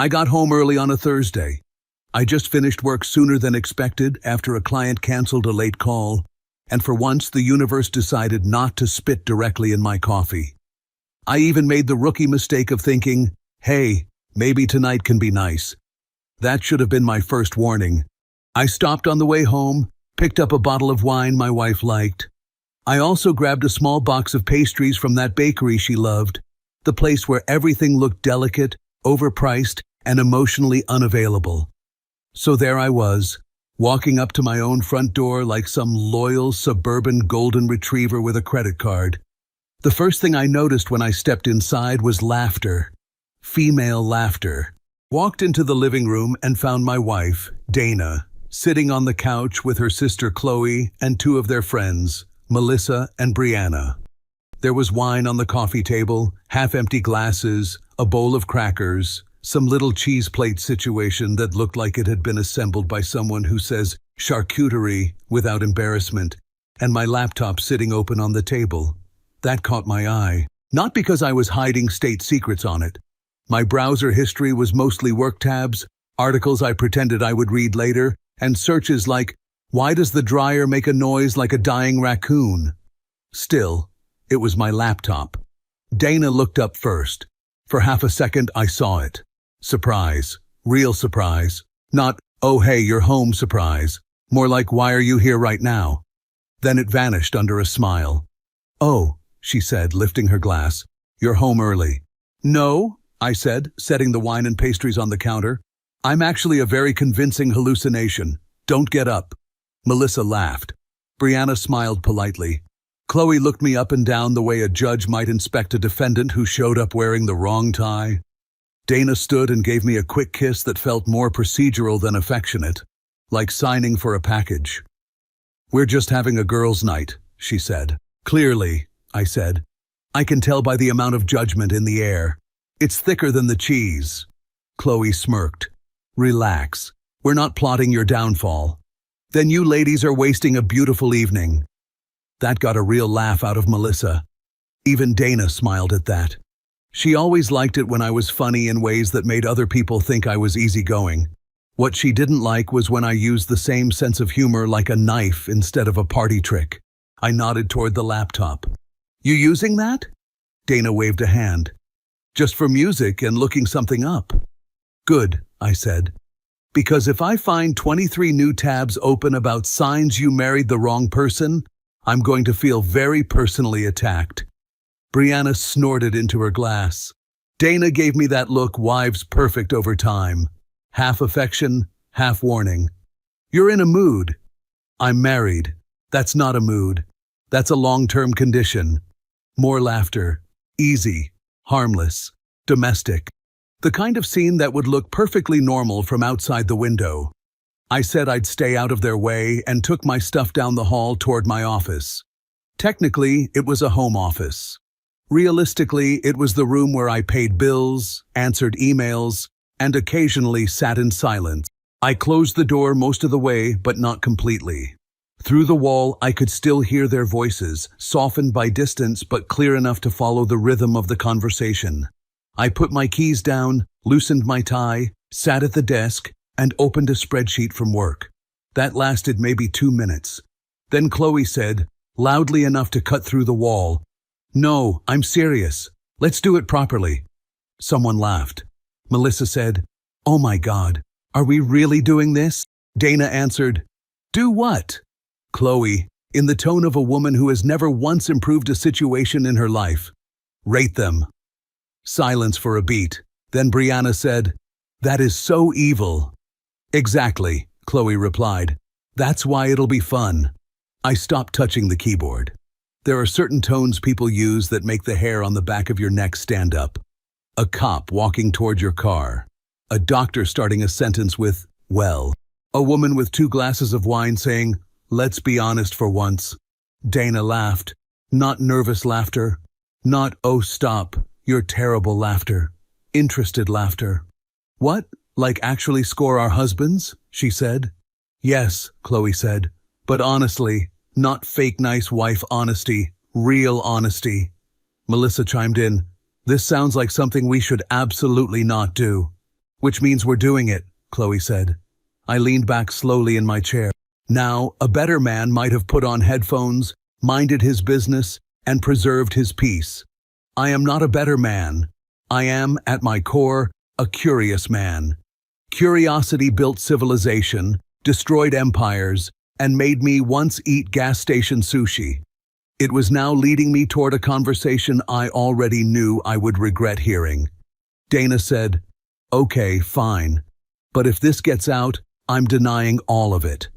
I got home early on a Thursday. I just finished work sooner than expected after a client canceled a late call, and for once the universe decided not to spit directly in my coffee. I even made the rookie mistake of thinking, hey, maybe tonight can be nice. That should have been my first warning. I stopped on the way home, picked up a bottle of wine my wife liked. I also grabbed a small box of pastries from that bakery she loved, the place where everything looked delicate, overpriced, and emotionally unavailable. So there I was, walking up to my own front door like some loyal suburban golden retriever with a credit card. The first thing I noticed when I stepped inside was laughter. Female laughter. Walked into the living room and found my wife, Dana, sitting on the couch with her sister Chloe and two of their friends, Melissa and Brianna. There was wine on the coffee table, half-empty glasses, a bowl of crackers, some little cheese plate situation that looked like it had been assembled by someone who says charcuterie without embarrassment, and my laptop sitting open on the table. That caught my eye, not because I was hiding state secrets on it. My browser history was mostly work tabs, articles I pretended I would read later, and searches like, why does the dryer make a noise like a dying raccoon? Still, it was my laptop. Dana looked up first. For half a second, I saw it. Surprise. Real surprise. Not, oh hey, you're home surprise. More like, why are you here right now? Then it vanished under a smile. Oh, she said, lifting her glass. You're home early. No, I said, setting the wine and pastries on the counter. I'm actually a very convincing hallucination. Don't get up. Melissa laughed. Brianna smiled politely. Chloe looked me up and down the way a judge might inspect a defendant who showed up wearing the wrong tie. Dana stood and gave me a quick kiss that felt more procedural than affectionate, like signing for a package. We're just having a girls' night, she said. Clearly, I said. I can tell by the amount of judgment in the air. It's thicker than the cheese. Chloe smirked. Relax. We're not plotting your downfall. Then you ladies are wasting a beautiful evening. That got a real laugh out of Melissa. Even Dana smiled at that. She always liked it when I was funny in ways that made other people think I was easygoing. What she didn't like was when I used the same sense of humor like a knife instead of a party trick. I nodded toward the laptop. You using that? Dana waved a hand. Just for music and looking something up. Good, I said. Because if I find 23 new tabs open about signs you married the wrong person, I'm going to feel very personally attacked. Brianna snorted into her glass. Dana gave me that look wives perfect over time. Half affection, half warning. You're in a mood. I'm married. That's not a mood. That's a long-term condition. More laughter. Easy. Harmless. Domestic. The kind of scene that would look perfectly normal from outside the window. I said I'd stay out of their way and took my stuff down the hall toward my office. Technically, it was a home office. Realistically, it was the room where I paid bills, answered emails, and occasionally sat in silence. I closed the door most of the way, but not completely. Through the wall, I could still hear their voices, softened by distance but clear enough to follow the rhythm of the conversation. I put my keys down, loosened my tie, sat at the desk, and opened a spreadsheet from work. That lasted maybe 2 minutes. Then Chloe said, loudly enough to cut through the wall, "No, I'm serious. Let's do it properly." Someone laughed. Melissa said, "Oh my God, are we really doing this?" Dana answered, "Do what?" Chloe, in the tone of a woman who has never once improved a situation in her life, "Rate them." Silence for a beat. Then Brianna said, "That is so evil." "Exactly," Chloe replied. "That's why it'll be fun." I stopped touching the keyboard. There are certain tones people use that make the hair on the back of your neck stand up. A cop walking toward your car. A doctor starting a sentence with, "well." A woman with 2 glasses of wine saying, "Let's be honest for once." Dana laughed. Not nervous laughter. Not, "Oh, stop, you're terrible" laughter. Interested laughter. "What? Like actually score our husbands?" she said. "Yes," Chloe said. "But honestly, not fake nice wife honesty, real honesty." Melissa chimed in. "This sounds like something we should absolutely not do." Which means we're doing it, Chloe said. I leaned back slowly in my chair. Now, a better man might have put on headphones, minded his business, and preserved his peace. I am not a better man. I am, at my core, a curious man. Curiosity built civilization, destroyed empires, and made me once eat gas station sushi. It was now leading me toward a conversation I already knew I would regret hearing. Dana said, "Okay, fine. But if this gets out, I'm denying all of it."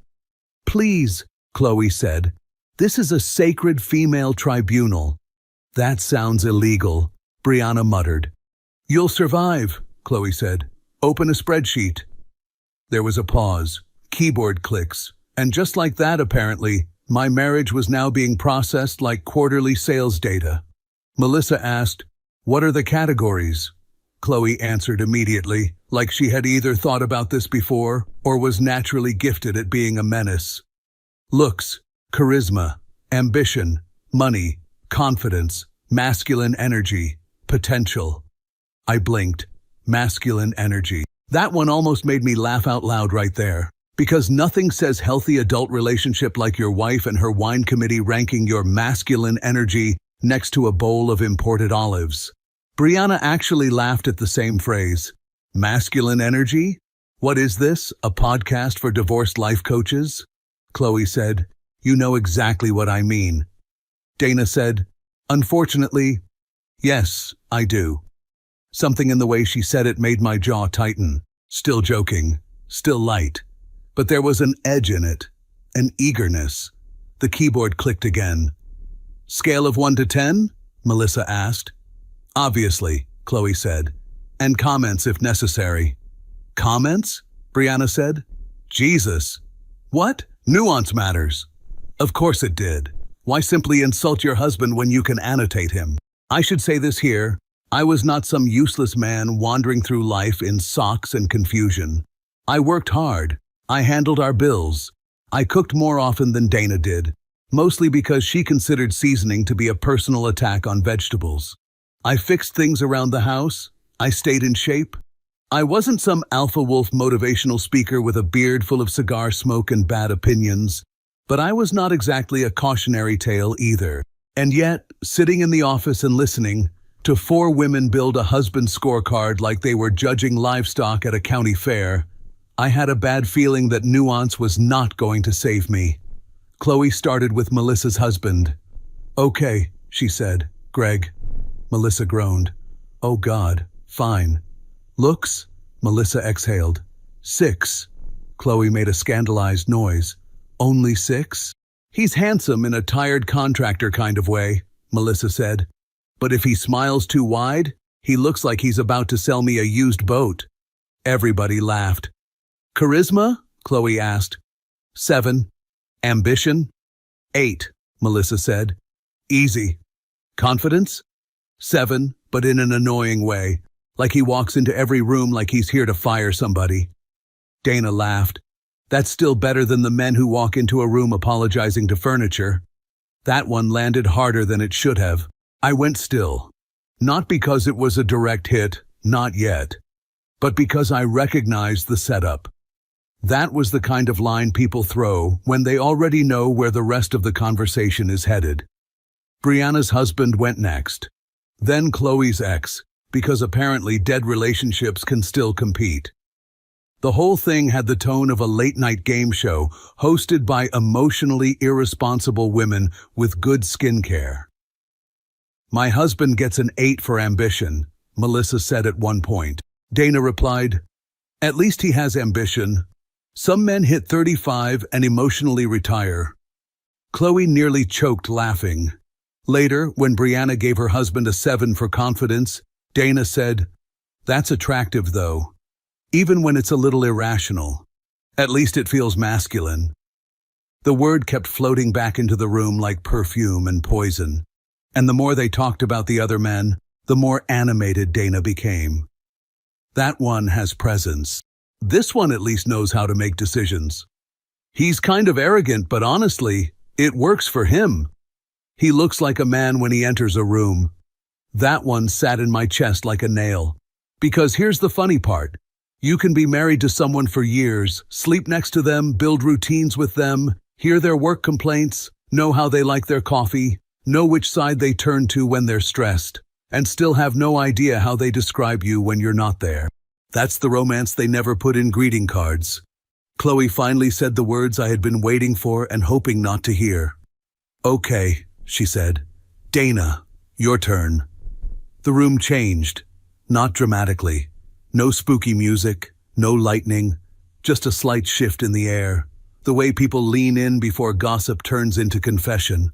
"Please," Chloe said. "This is a sacred female tribunal." "That sounds illegal," Brianna muttered. "You'll survive," Chloe said. "Open a spreadsheet." There was a pause, keyboard clicks, and just like that, apparently, my marriage was now being processed like quarterly sales data. Melissa asked, "What are the categories?" Chloe answered immediately, like she had either thought about this before or was naturally gifted at being a menace. Looks, charisma, ambition, money, confidence, masculine energy, potential. I blinked. Masculine energy. That one almost made me laugh out loud right there. Because nothing says healthy adult relationship like your wife and her wine committee ranking your masculine energy next to a bowl of imported olives. Brianna actually laughed at the same phrase. Masculine energy? What is this, a podcast for divorced life coaches? Chloe said, "You know exactly what I mean." Dana said, "Unfortunately, yes, I do." Something in the way she said it made my jaw tighten. Still joking, still light. But there was an edge in it, an eagerness. The keyboard clicked again. "Scale of 1 to 10? Melissa asked. "Obviously," Chloe said. "And comments if necessary." "Comments?" Brianna said. "Jesus. What? Nuance matters." "Of course it did. Why simply insult your husband when you can annotate him? I should say this here. I was not some useless man wandering through life in socks and confusion. I worked hard. I handled our bills. I cooked more often than Dana did, mostly because she considered seasoning to be a personal attack on vegetables. I fixed things around the house. I stayed in shape. I wasn't some alpha wolf motivational speaker with a beard full of cigar smoke and bad opinions, but I was not exactly a cautionary tale either. And yet, sitting in the office and listening to 4 women build a husband scorecard like they were judging livestock at a county fair, I had a bad feeling that nuance was not going to save me. Chloe started with Melissa's husband. "Okay," she said. "Greg." Melissa groaned. "Oh God, fine." "Looks?" Melissa exhaled. "6." Chloe made a scandalized noise. "Only 6? He's handsome in a tired contractor kind of way," Melissa said. "But if he smiles too wide, he looks like he's about to sell me a used boat." Everybody laughed. "Charisma?" Chloe asked. 7. "Ambition?" 8, Melissa said. "Easy." "Confidence?" 7, but in an annoying way, like he walks into every room like he's here to fire somebody. Dana laughed. "That's still better than the men who walk into a room apologizing to furniture." That one landed harder than it should have. I went still. Not because it was a direct hit, not yet, but because I recognized the setup. That was the kind of line people throw when they already know where the rest of the conversation is headed. Brianna's husband went next. Then Chloe's ex, because apparently dead relationships can still compete. The whole thing had the tone of a late-night game show hosted by emotionally irresponsible women with good skincare. "My husband gets an 8 for ambition," Melissa said at one point. Dana replied, "At least he has ambition. Some men hit 35 and emotionally retire." Chloe nearly choked laughing. Later, when Brianna gave her husband a 7 for confidence, Dana said, "That's attractive though, even when it's a little irrational. At least it feels masculine." The word kept floating back into the room like perfume and poison. And the more they talked about the other men, the more animated Dana became. "That one has presence. This one at least knows how to make decisions. He's kind of arrogant, but honestly, it works for him. He looks like a man when he enters a room." That one sat in my chest like a nail. Because here's the funny part. You can be married to someone for years, sleep next to them, build routines with them, hear their work complaints, know how they like their coffee, know which side they turn to when they're stressed, and still have no idea how they describe you when you're not there. That's the romance they never put in greeting cards. Chloe finally said the words I had been waiting for and hoping not to hear. "Okay," she said. "Dana, your turn." The room changed, not dramatically. No spooky music, no lightning, just a slight shift in the air, the way people lean in before gossip turns into confession.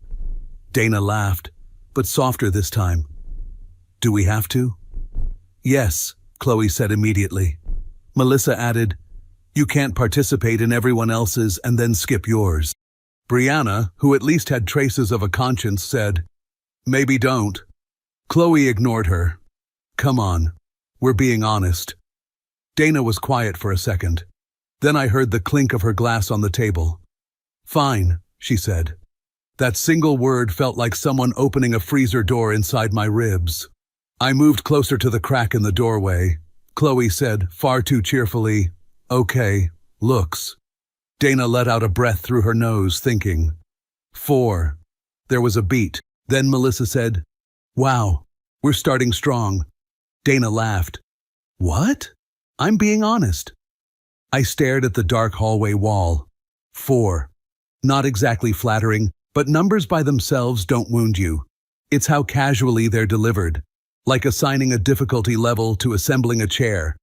Dana laughed, but softer this time. "Do we have to?" "Yes," Chloe said immediately. Melissa added, "You can't participate in everyone else's and then skip yours." Brianna, who at least had traces of a conscience, said, "Maybe don't." Chloe ignored her. "Come on. We're being honest." Dana was quiet for a second. Then I heard the clink of her glass on the table. "Fine," she said. That single word felt like someone opening a freezer door inside my ribs. I moved closer to the crack in the doorway. Chloe said, far too cheerfully, "Okay, looks." Dana let out a breath through her nose, thinking. 4. There was a beat. Then Melissa said, "Wow, we're starting strong." Dana laughed. "What?" "I'm being honest." I stared at the dark hallway wall. 4. Not exactly flattering, but numbers by themselves don't wound you. It's how casually they're delivered, like assigning a difficulty level to assembling a chair.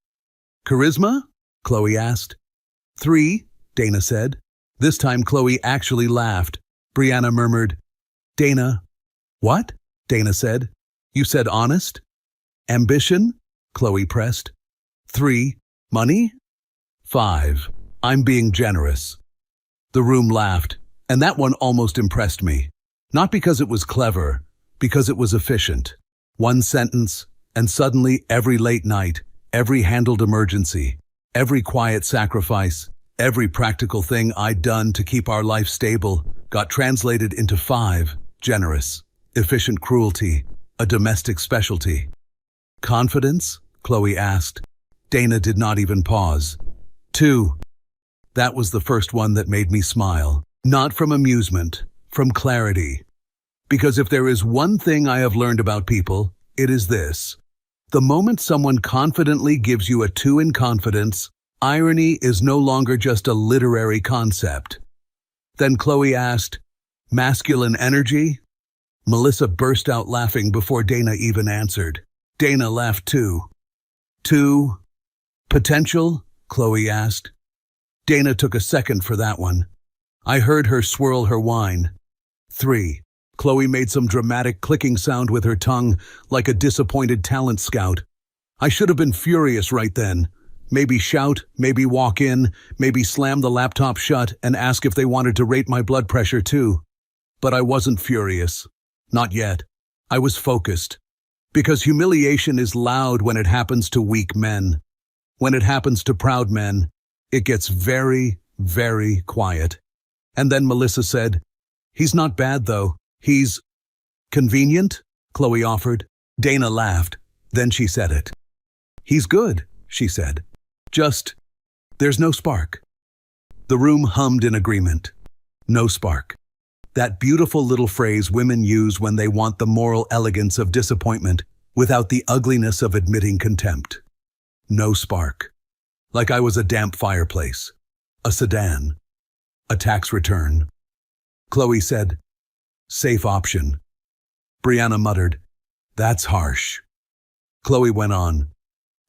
"Charisma?" Chloe asked. 3, Dana said. This time Chloe actually laughed. Brianna murmured, "Dana." "What?" Dana said. "You said honest?" "Ambition?" Chloe pressed. 3, "Money?" 5, "I'm being generous." The room laughed, and that one almost impressed me. Not because it was clever, because it was efficient. One sentence, and suddenly every late night, every handled emergency, every quiet sacrifice, every practical thing I'd done to keep our life stable got translated into 5, generous, efficient cruelty, a domestic specialty. "Confidence?" Chloe asked. Dana did not even pause. 2. That was the first one that made me smile. Not from amusement, from clarity. Because if there is one thing I have learned about people, it is this. The moment someone confidently gives you a 2 in confidence, irony is no longer just a literary concept. Then Chloe asked, "Masculine energy?" Melissa burst out laughing before Dana even answered. Dana laughed too. 2. Potential? Chloe asked. Dana took a second for that one. I heard her swirl her wine. 3. Chloe made some dramatic clicking sound with her tongue, like a disappointed talent scout. I should have been furious right then. Maybe shout, maybe walk in, maybe slam the laptop shut and ask if they wanted to rate my blood pressure too. But I wasn't furious. Not yet. I was focused. Because humiliation is loud when it happens to weak men. When it happens to proud men, it gets very, very quiet. And then Melissa said, "He's not bad though. He's convenient," Chloe offered. Dana laughed. Then she said it. "He's good," she said. "Just, there's no spark." The room hummed in agreement. No spark. That beautiful little phrase women use when they want the moral elegance of disappointment without the ugliness of admitting contempt. No spark. Like I was a damp fireplace, a sedan, a tax return. Chloe said, "Safe option." Brianna muttered, "That's harsh." Chloe went on,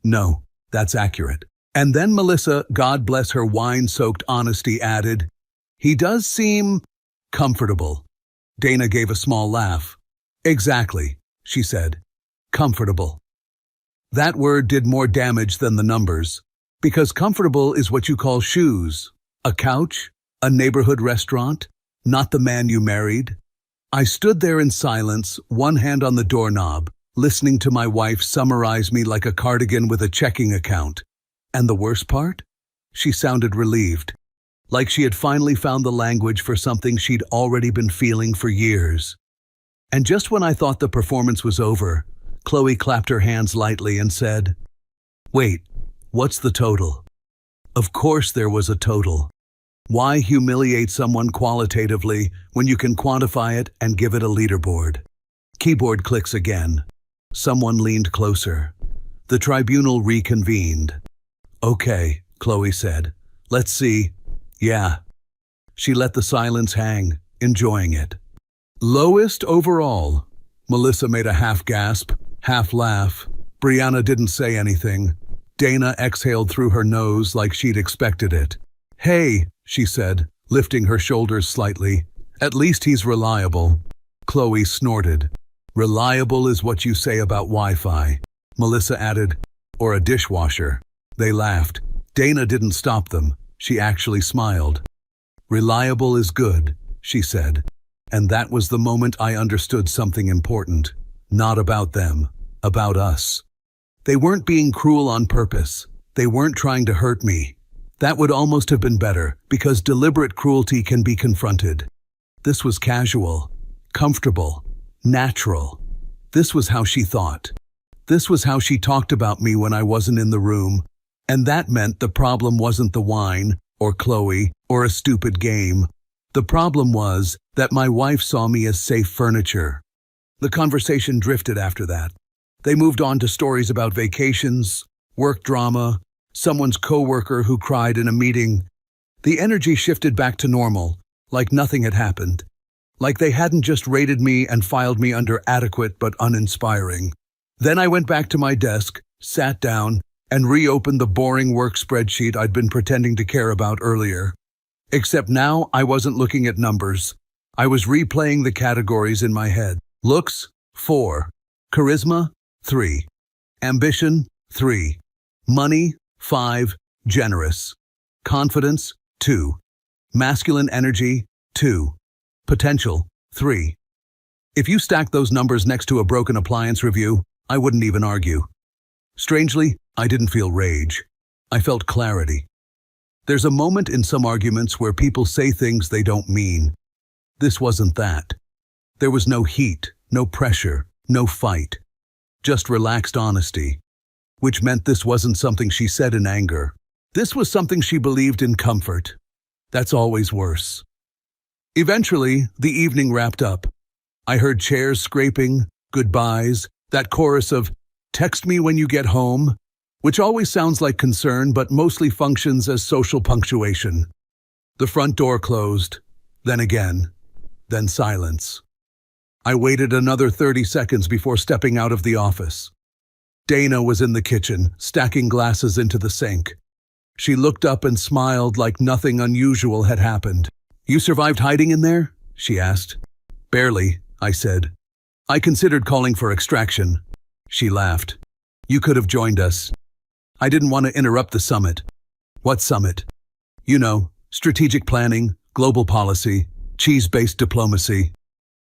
"No, that's accurate." And then Melissa, God bless her wine-soaked honesty, added, "He does seem comfortable." Dana gave a small laugh. "Exactly," she said. "Comfortable." That word did more damage than the numbers, because comfortable is what you call shoes, a couch, a neighborhood restaurant, not the man you married. I stood there in silence, one hand on the doorknob, listening to my wife summarize me like a cardigan with a checking account. And the worst part? She sounded relieved, like she had finally found the language for something she'd already been feeling for years. And just when I thought the performance was over, Chloe clapped her hands lightly and said, "Wait, What's the total? Of course there was a total. Why humiliate someone qualitatively when you can quantify it and give it a leaderboard? Keyboard clicks again. Someone leaned closer. The tribunal reconvened. Okay, Chloe said. Let's see. Yeah. She let the silence hang, enjoying it. Lowest overall. Melissa made a half gasp, half laugh. Brianna didn't say anything. Dana exhaled through her nose like she'd expected it. Hey, she said, lifting her shoulders slightly. At least he's reliable. Chloe snorted. Reliable is what you say about Wi-Fi. Melissa added, or a dishwasher. They laughed. Dana didn't stop them. She actually smiled. Reliable is good, she said. And that was the moment I understood something important. Not about them, about us. They weren't being cruel on purpose. They weren't trying to hurt me. That would almost have been better, because deliberate cruelty can be confronted. This was casual, comfortable, natural. This was how she thought. This was how she talked about me when I wasn't in the room. And that meant the problem wasn't the wine, or Chloe, or a stupid game. The problem was that my wife saw me as safe furniture. The conversation drifted after that. They moved on to stories about vacations, work drama, someone's coworker who cried in a meeting. The energy shifted back to normal, like nothing had happened. Like they hadn't just rated me and filed me under adequate but uninspiring. Then I went back to my desk, sat down, and reopened the boring work spreadsheet I'd been pretending to care about earlier. Except now I wasn't looking at numbers. I was replaying the categories in my head. Looks, 4. Charisma, 3. Ambition, 3. Money, 5. Generous. Confidence, 2. Masculine energy, 2. Potential, 3. If you stack those numbers next to a broken appliance review, I wouldn't even argue. Strangely, I didn't feel rage. I felt clarity. There's a moment in some arguments where people say things they don't mean. This wasn't that. There was no heat, no pressure, no fight. Just relaxed honesty. Which meant this wasn't something she said in anger. This was something she believed in comfort. That's always worse. Eventually, the evening wrapped up. I heard chairs scraping, goodbyes, that chorus of, "Text me when you get home," which always sounds like concern but mostly functions as social punctuation. The front door closed, then again, then silence. I waited another 30 seconds before stepping out of the office. Dana was in the kitchen, stacking glasses into the sink. She looked up and smiled like nothing unusual had happened. "You survived hiding in there?" she asked. "Barely," I said. "I considered calling for extraction." She laughed. "You could have joined us." I didn't want to interrupt the summit. "What summit?" "You know, strategic planning, global policy, cheese-based diplomacy."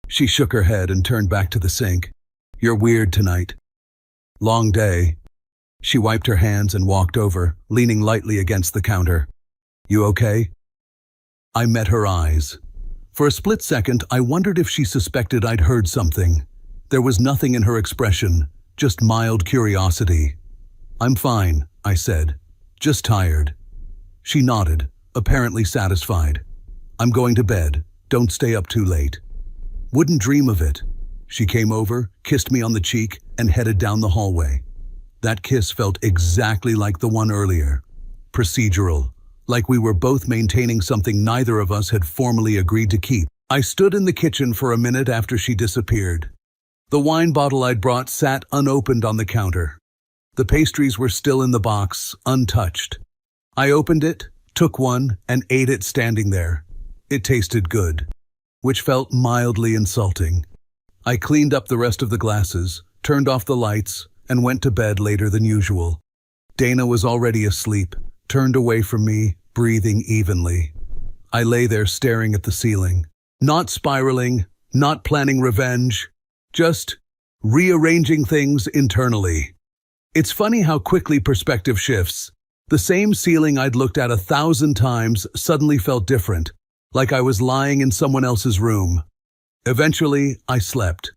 She shook her head and turned back to the sink. "You're weird tonight." "Long day." She wiped her hands and walked over, leaning lightly against the counter. "You okay?" I met her eyes. For a split second, I wondered if she suspected I'd heard something. There was nothing in her expression, just mild curiosity. "I'm fine," I said. "Just tired." She nodded, apparently satisfied. "I'm going to bed. Don't stay up too late." "Wouldn't dream of it." She came over, kissed me on the cheek, and headed down the hallway. That kiss felt exactly like the one earlier. Procedural, like we were both maintaining something neither of us had formally agreed to keep. I stood in the kitchen for a minute after she disappeared. The wine bottle I'd brought sat unopened on the counter. The pastries were still in the box, untouched. I opened it, took one, and ate it standing there. It tasted good, which felt mildly insulting. I cleaned up the rest of the glasses, turned off the lights, and went to bed later than usual. Dana was already asleep, turned away from me, breathing evenly. I lay there staring at the ceiling, not spiraling, not planning revenge, just rearranging things internally. It's funny how quickly perspective shifts. The same ceiling I'd looked at 1,000 times suddenly felt different, like I was lying in someone else's room. Eventually, I slept.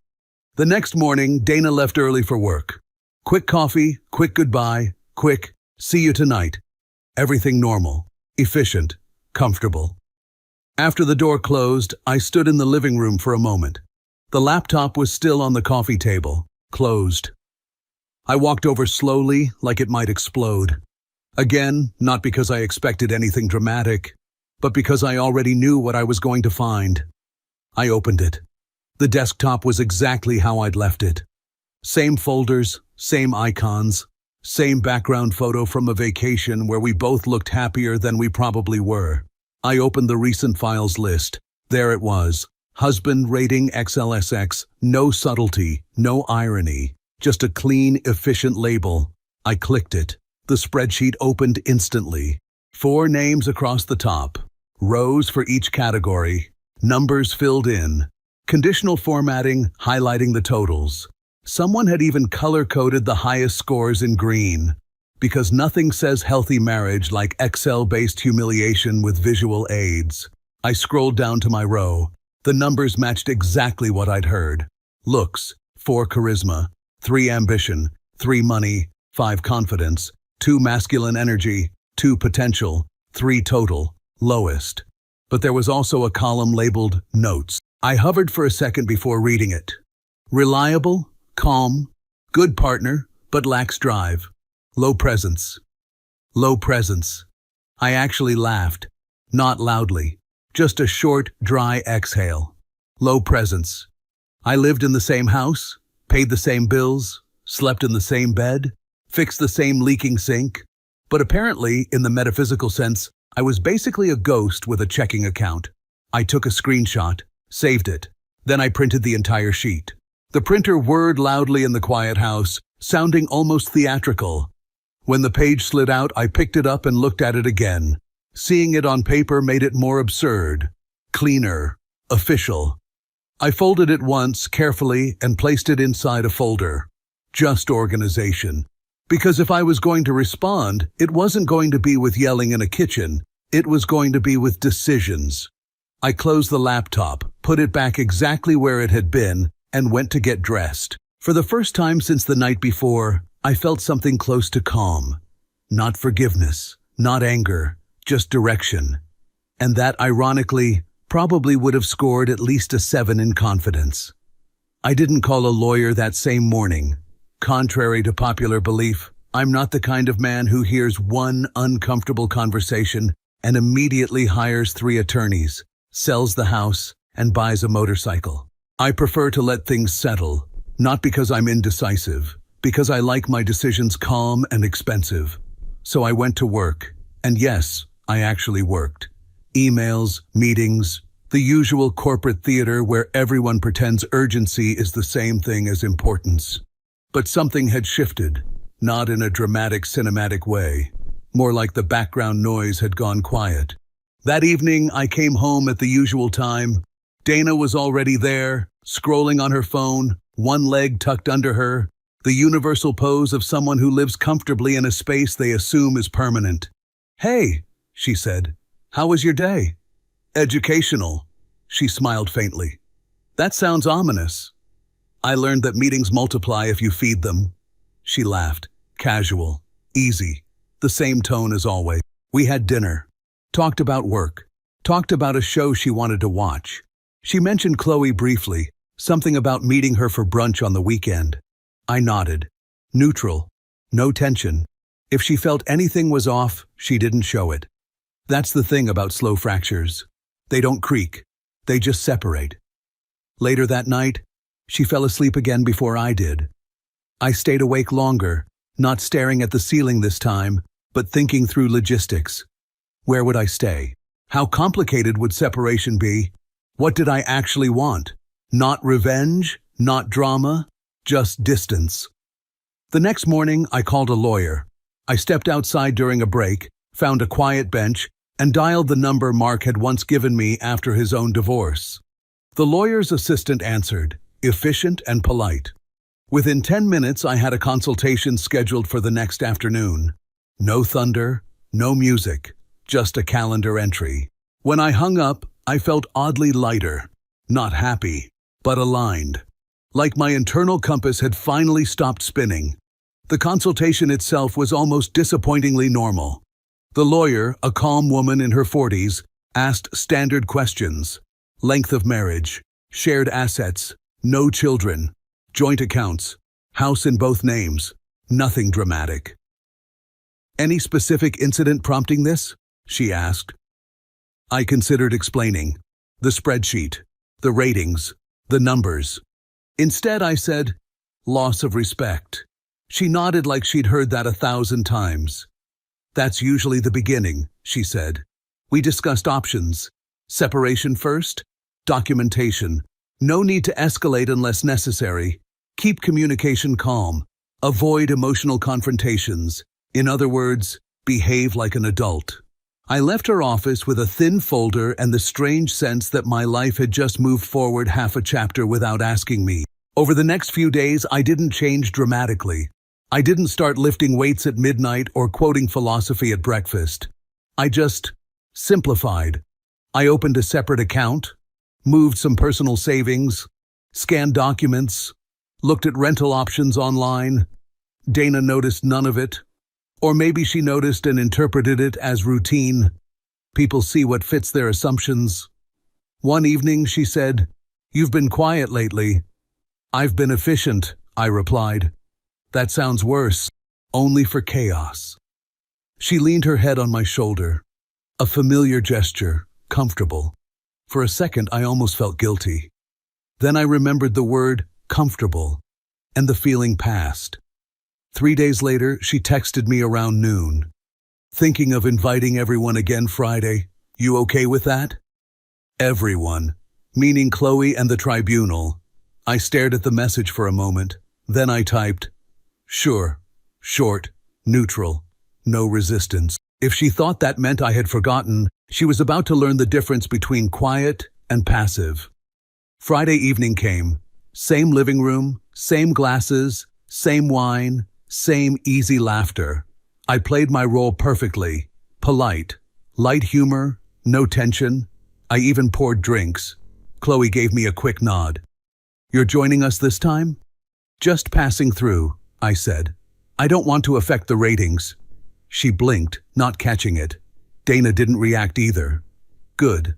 The next morning, Dana left early for work. Quick coffee, quick goodbye, quick, See you tonight. Everything normal, efficient, comfortable. After the door closed, I stood in the living room for a moment. The laptop was still on the coffee table, closed. I walked over slowly, like it might explode. Again, not because I expected anything dramatic, but because I already knew what I was going to find. I opened it. The desktop was exactly how I'd left it. Same folders, same icons, same background photo from a vacation where we both looked happier than we probably were. I opened the recent files list. There it was. Husband rating XLSX, no subtlety, no irony, just a clean, efficient label. I clicked it. The spreadsheet opened instantly. 4 names across the top, rows for each category, numbers filled in, conditional formatting highlighting the totals. Someone had even color-coded the highest scores in green, because nothing says healthy marriage like Excel-based humiliation with visual aids. I scrolled down to my row. The numbers matched exactly what I'd heard. Looks, 4 charisma, 3 ambition, 3 money, 5 confidence, 2 masculine energy, 2 potential, 3 total, lowest. But there was also a column labeled Notes. I hovered for a second before reading it. Reliable, calm, good partner, but lacks drive. Low presence. Low presence. I actually laughed. Not loudly. Just a short, dry exhale. Low presence. I lived in the same house, paid the same bills, slept in the same bed, fixed the same leaking sink, but apparently, in the metaphysical sense, I was basically a ghost with a checking account. I took a screenshot, saved it, then I printed the entire sheet. The printer whirred loudly in the quiet house, sounding almost theatrical. When the page slid out, I picked it up and looked at it again. Seeing it on paper made it more absurd, cleaner, official. I folded it once, carefully, and placed it inside a folder. Just organization. Because if I was going to respond, it wasn't going to be with yelling in a kitchen. It was going to be with decisions. I closed the laptop, put it back exactly where it had been, and went to get dressed. For the first time since the night before, I felt something close to calm. Not forgiveness, not anger, just direction. And that, ironically, probably would have scored at least a 7 in confidence. I didn't call a lawyer that same morning. Contrary to popular belief, I'm not the kind of man who hears one uncomfortable conversation and immediately hires 3 attorneys, sells the house, and buys a motorcycle. I prefer to let things settle, not because I'm indecisive, because I like my decisions calm and expensive. So I went to work, and yes, I actually worked. Emails, meetings, the usual corporate theater where everyone pretends urgency is the same thing as importance. But something had shifted, not in a dramatic cinematic way, more like the background noise had gone quiet. That evening, I came home at the usual time. Dana was already there, scrolling on her phone, one leg tucked under her, the universal pose of someone who lives comfortably in a space they assume is permanent. "Hey," she said, "how was your day?" "Educational," she smiled faintly. "That sounds ominous." "I learned that meetings multiply if you feed them." She laughed, casual, easy, the same tone as always. We had dinner, talked about work, talked about a show she wanted to watch. She mentioned Chloe briefly, something about meeting her for brunch on the weekend. I nodded. Neutral, no tension. If she felt anything was off, she didn't show it. That's the thing about slow fractures. They don't creak, they just separate. Later that night, she fell asleep again before I did. I stayed awake longer, not staring at the ceiling this time, but thinking through logistics. Where would I stay? How complicated would separation be? What did I actually want? Not revenge, not drama, just distance. The next morning, I called a lawyer. I stepped outside during a break, found a quiet bench, and dialed the number Mark had once given me after his own divorce. The lawyer's assistant answered, efficient and polite. Within 10 minutes, I had a consultation scheduled for the next afternoon. No thunder, no music, just a calendar entry. When I hung up, I felt oddly lighter, not happy, but aligned. Like my internal compass had finally stopped spinning. The consultation itself was almost disappointingly normal. The lawyer, a calm woman in her 40s, asked standard questions: length of marriage, shared assets, no children, joint accounts, house in both names, nothing dramatic. "Any specific incident prompting this?" she asked. I considered explaining. The spreadsheet, the ratings, the numbers. Instead, I said, "Loss of respect." She nodded like she'd heard that 1,000 times. "That's usually the beginning," she said. "We discussed options. Separation first, documentation. No need to escalate unless necessary. Keep communication calm. Avoid emotional confrontations. In other words, behave like an adult." I left her office with a thin folder and the strange sense that my life had just moved forward half a chapter without asking me. Over the next few days, I didn't change dramatically. I didn't start lifting weights at midnight or quoting philosophy at breakfast. I just simplified. I opened a separate account, moved some personal savings, scanned documents, looked at rental options online. Dana noticed none of it. Or maybe she noticed and interpreted it as routine. People see what fits their assumptions. One evening she said, "You've been quiet lately." "I've been efficient," I replied. "That sounds worse. Only for chaos." She leaned her head on my shoulder. A familiar gesture, comfortable. For a second I almost felt guilty. Then I remembered the word comfortable, and the feeling passed. 3 days later, she texted me around noon. "Thinking of inviting everyone again Friday. You okay with that?" Everyone, meaning Chloe and the tribunal. I stared at the message for a moment. Then I typed, "Sure, short, neutral, no resistance." If she thought that meant I had forgotten, she was about to learn the difference between quiet and passive. Friday evening came. Same living room, same glasses, same wine, same easy laughter. I played my role perfectly. Polite, light humor, no tension. I even poured drinks. Chloe gave me a quick nod. "You're joining us this time?" "Just passing through," I said. "I don't want to affect the ratings." She blinked, not catching it. Dana didn't react either. Good.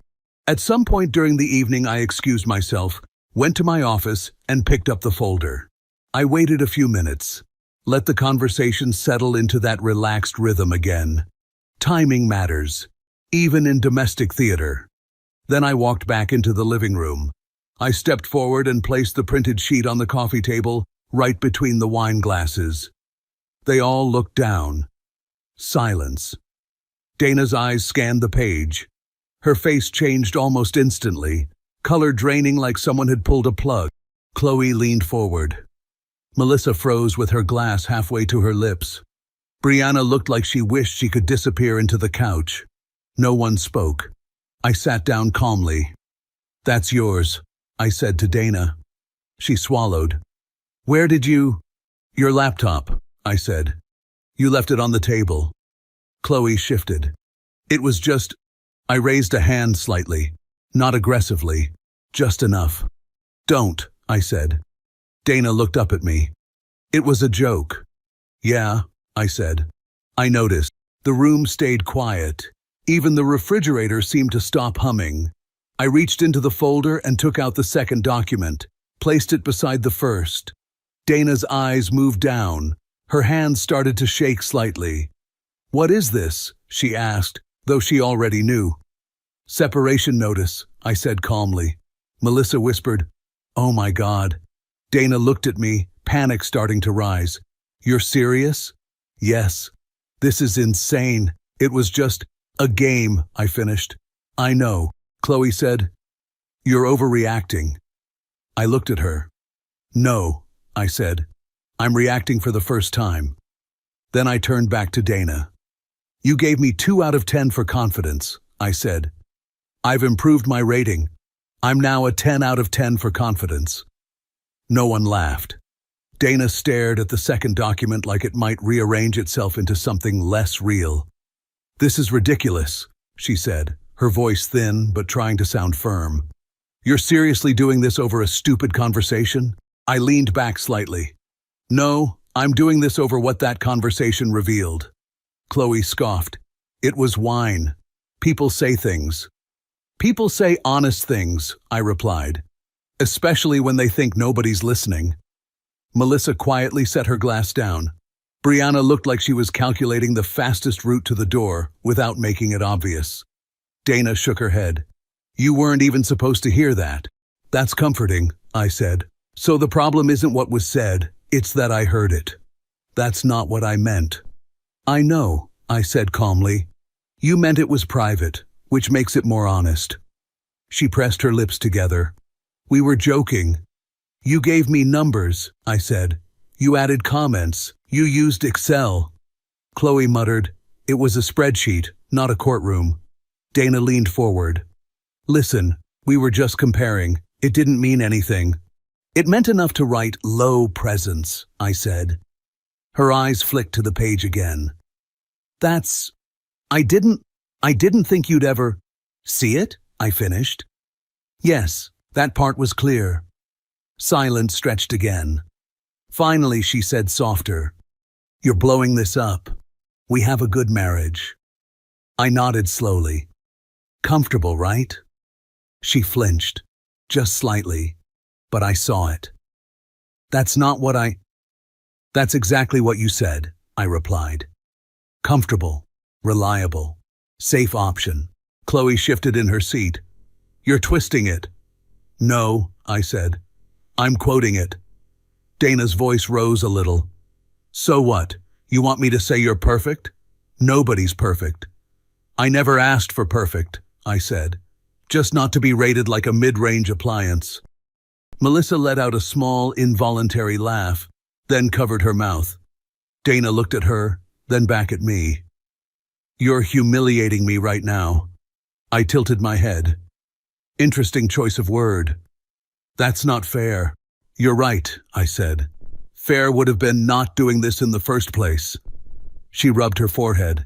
At some point during the evening, I excused myself, went to my office, and picked up the folder. I waited a few minutes. Let the conversation settle into that relaxed rhythm again. Timing matters, even in domestic theater. Then I walked back into the living room. I stepped forward and placed the printed sheet on the coffee table, right between the wine glasses. They all looked down. Silence. Dana's eyes scanned the page. Her face changed almost instantly, color draining like someone had pulled a plug. Chloe leaned forward. Melissa froze with her glass halfway to her lips. Brianna looked like she wished she could disappear into the couch. No one spoke. I sat down calmly. "That's yours," I said to Dana. She swallowed. "Where did you—" "Your laptop," I said. "You left it on the table." Chloe shifted. "It was just—" I raised a hand slightly, not aggressively, just enough. "Don't," I said. Dana looked up at me. "It was a joke." "Yeah," I said. I noticed. The room stayed quiet. Even the refrigerator seemed to stop humming. I reached into the folder and took out the second document, placed it beside the first. Dana's eyes moved down. Her hands started to shake slightly. "What is this?" she asked, though she already knew. "Separation notice," I said calmly. Melissa whispered, "Oh my God." Dana looked at me, panic starting to rise. "You're serious?" "Yes." "This is insane." "It was just a game," I finished. "I know," Chloe said. "You're overreacting." I looked at her. "No," I said. "I'm reacting for the first time." Then I turned back to Dana. "You gave me 2 out of 10 for confidence," I said. "I've improved my rating. I'm now a 10 out of 10 for confidence." No one laughed. Dana stared at the second document like it might rearrange itself into something less real. "This is ridiculous," she said, her voice thin but trying to sound firm. "You're seriously doing this over a stupid conversation?" I leaned back slightly. "No, I'm doing this over what that conversation revealed. Chloe scoffed. It was wine. People say things. People say honest things, I replied, especially when they think nobody's listening. Melissa quietly set her glass down. Brianna looked like she was calculating the fastest route to the door without making it obvious. Dana shook her head. You weren't even supposed to hear that. That's comforting, I said. So the problem isn't what was said, it's that I heard it. That's not what I meant. I know, I said calmly. You meant it was private, which makes it more honest. She pressed her lips together. We were joking. You gave me numbers, I said. You added comments. You used Excel. Chloe muttered. It was a spreadsheet, not a courtroom. Dana leaned forward. Listen, we were just comparing. It didn't mean anything. It meant enough to write low presence, I said. Her eyes flicked to the page again. I didn't think you'd ever see it, I finished. Yes, that part was clear. Silence stretched again. Finally, she said softer. You're blowing this up. We have a good marriage. I nodded slowly. Comfortable, right? She flinched, just slightly, but I saw it. That's exactly what you said, I replied. Comfortable, reliable, safe option. Chloe shifted in her seat. You're twisting it. No, I said. I'm quoting it. Dana's voice rose a little. So what? You want me to say you're perfect? Nobody's perfect. I never asked for perfect, I said. Just not to be rated like a mid-range appliance. Melissa let out a small, involuntary laugh, then covered her mouth. Dana looked at her, then back at me. You're humiliating me right now. I tilted my head. Interesting choice of word. That's not fair. You're right, I said. Fair would have been not doing this in the first place. She rubbed her forehead.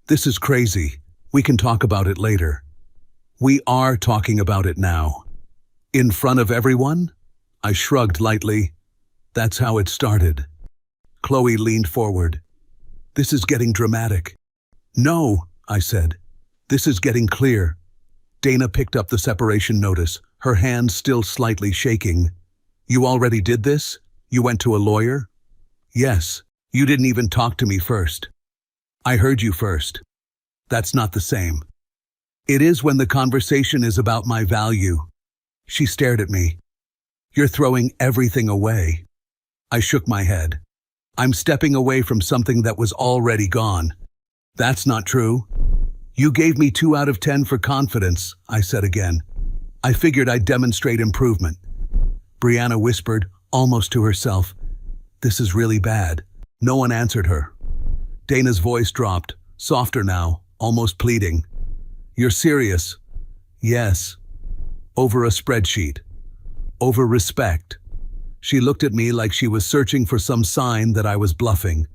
This is crazy. We can talk about it later. We are talking about it now. In front of everyone? I shrugged lightly. That's how it started. Chloe leaned forward. This is getting dramatic. No, I said. This is getting clear. Dana picked up the separation notice, her hand still slightly shaking. You already did this? You went to a lawyer? Yes. You didn't even talk to me first. I heard you first. That's not the same. It is when the conversation is about my value. She stared at me. You're throwing everything away. I shook my head. I'm stepping away from something that was already gone. That's not true. You gave me 2 out of 10 for confidence, I said again. I figured I'd demonstrate improvement. Brianna whispered, almost to herself. This is really bad. No one answered her. Dana's voice dropped, softer now, almost pleading. You're serious? Yes. Over a spreadsheet. Over respect. She looked at me like she was searching for some sign that I was bluffing,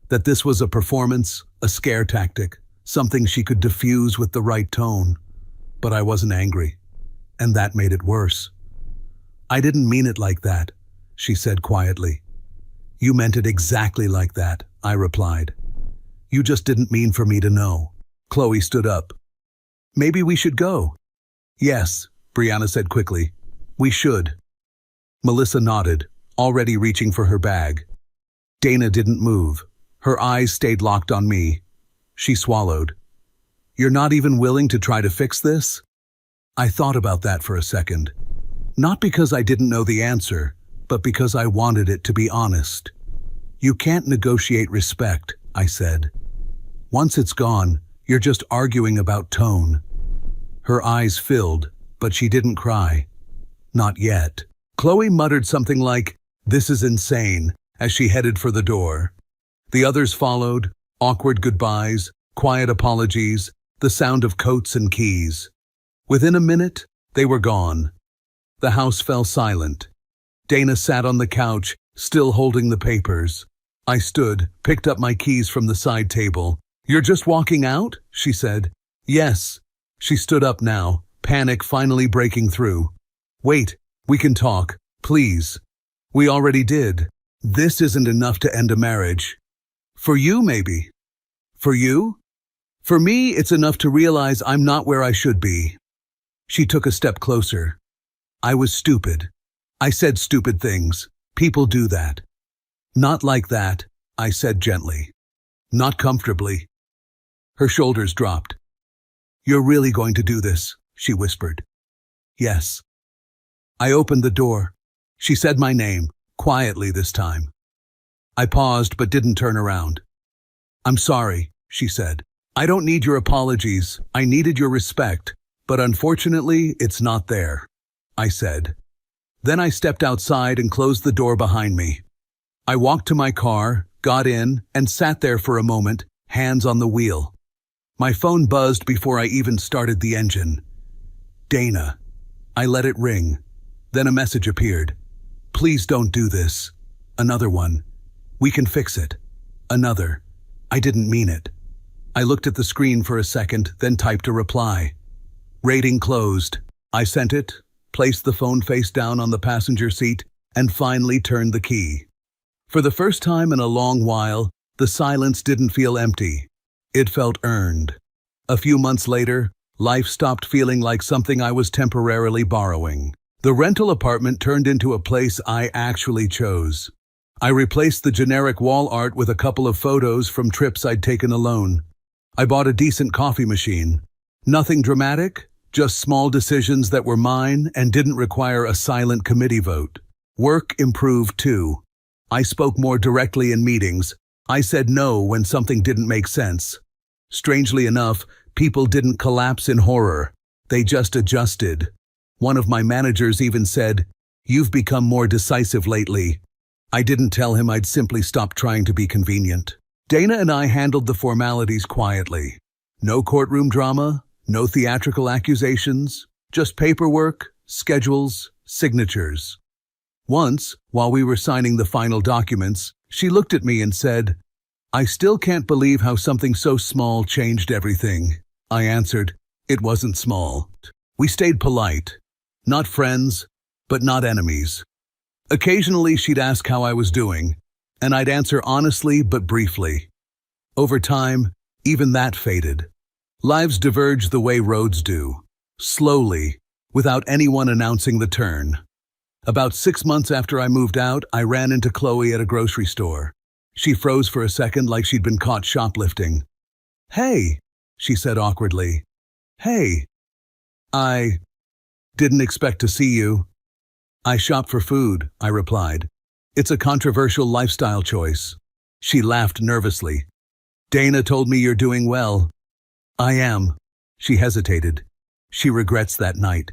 that this was a performance, a scare tactic, something she could diffuse with the right tone. But I wasn't angry, and that made it worse. I didn't mean it like that, she said quietly. You meant it exactly like that, I replied. You just didn't mean for me to know. Chloe stood up. Maybe we should go. Yes, Brianna said quickly. We should. Melissa nodded, already reaching for her bag. Dana didn't move. Her eyes stayed locked on me. She swallowed. You're not even willing to try to fix this? I thought about that for a second. Not because I didn't know the answer, but because I wanted it to be honest. You can't negotiate respect, I said. Once it's gone, you're just arguing about tone. Her eyes filled, but she didn't cry. Not yet. Chloe muttered something like, "This is insane," as she headed for the door. The others followed, awkward goodbyes, quiet apologies, the sound of coats and keys. Within a minute, they were gone. The house fell silent. Dana sat on the couch, still holding the papers. I stood, picked up my keys from the side table. "You're just walking out?" she said. "Yes." She stood up now, panic finally breaking through. "Wait, we can talk, please." We already did. This isn't enough to end a marriage. For you, maybe. For you? For me, it's enough to realize I'm not where I should be. She took a step closer. I was stupid. I said stupid things. People do that. Not like that, I said gently. Not comfortably. Her shoulders dropped. You're really going to do this, she whispered. Yes. I opened the door. She said my name, quietly this time. I paused but didn't turn around. I'm sorry, she said. I don't need your apologies. I needed your respect, but unfortunately, it's not there, I said. Then I stepped outside and closed the door behind me. I walked to my car, got in, and sat there for a moment, hands on the wheel. My phone buzzed before I even started the engine. Dana. I let it ring. Then a message appeared. Please don't do this. Another one. We can fix it. Another. I didn't mean it. I looked at the screen for a second, then typed a reply. Rating closed. I sent it, placed the phone face down on the passenger seat, and finally turned the key. For the first time in a long while, the silence didn't feel empty. It felt earned. A few months later, life stopped feeling like something I was temporarily borrowing. The rental apartment turned into a place I actually chose. I replaced the generic wall art with a couple of photos from trips I'd taken alone. I bought a decent coffee machine. Nothing dramatic, just small decisions that were mine and didn't require a silent committee vote. Work improved too. I spoke more directly in meetings. I said no when something didn't make sense. Strangely enough, people didn't collapse in horror. They just adjusted. One of my managers even said, "You've become more decisive lately." I didn't tell him I'd simply stopped trying to be convenient. Dana and I handled the formalities quietly. No courtroom drama, no theatrical accusations, just paperwork, schedules, signatures. Once, while we were signing the final documents, she looked at me and said, "I still can't believe how something so small changed everything." I answered, "It wasn't small." We stayed polite. Not friends, but not enemies. Occasionally she'd ask how I was doing, and I'd answer honestly but briefly. Over time, even that faded. Lives diverged the way roads do, slowly, without anyone announcing the turn. About 6 months after I moved out, I ran into Chloe at a grocery store. She froze for a second like she'd been caught shoplifting. "Hey," she said awkwardly. "Hey. I didn't expect to see you." "I shop for food," I replied. "It's a controversial lifestyle choice." She laughed nervously. "Dana told me you're doing well." "I am." She hesitated. She regrets that night.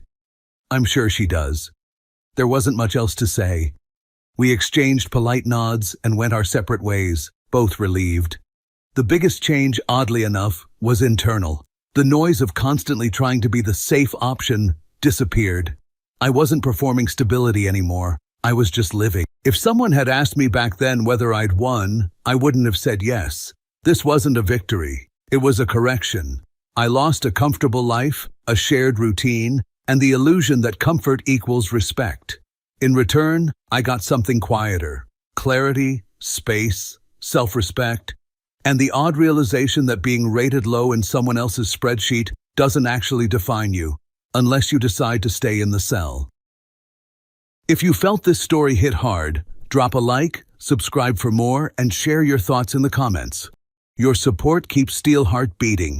I'm sure she does. There wasn't much else to say. We exchanged polite nods and went our separate ways, both relieved. The biggest change, oddly enough, was internal. The noise of constantly trying to be the safe option disappeared. I wasn't performing stability anymore. I was just living. If someone had asked me back then whether I'd won, I wouldn't have said yes. This wasn't a victory. It was a correction. I lost a comfortable life, a shared routine, and the illusion that comfort equals respect. In return, I got something quieter. Clarity, space, self-respect, and the odd realization that being rated low in someone else's spreadsheet doesn't actually define you, unless you decide to stay in the cell. If you felt this story hit hard, drop a like, subscribe for more, and share your thoughts in the comments. Your support keeps Steelheart beating.